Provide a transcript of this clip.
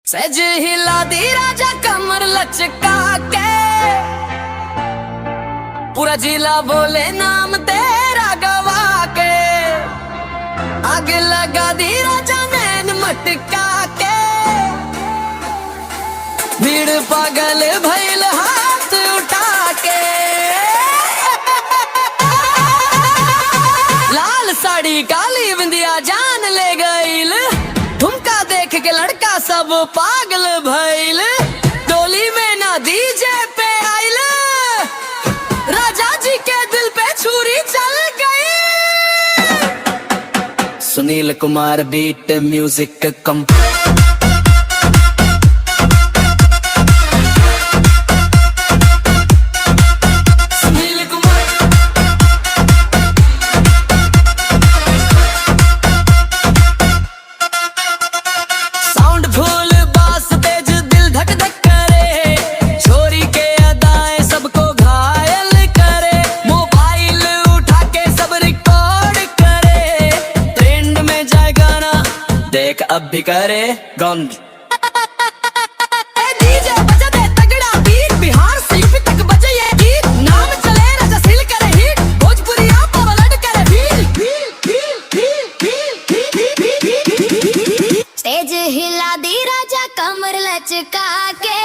सहज हिला दी राजा कमर लचका के, पूरा जिला बोले नाम तेरा गवा के। आग लगा दी राजा नैन मटका के, भीड़ पागल भइल हाथ उठा के। लाल साड़ी काली बिंदिया जान ले गईल, ठुमका देख के लड़का सब पागल भइल। डोली में ना डीजे पे आइल, राजा जी के दिल पे छुरी चल गई। सुनील कुमार बीट म्यूजिक कम। देख अब भी करे गंज। डीजे बजा दे तगड़ा बीट, बिहार से यूपी तक बजे ये गीत। नाम चले राजा सिल करे हिट, भोजपुरी आप पलट करे फील। स्टेज हिला दी राजा कमर लचका के।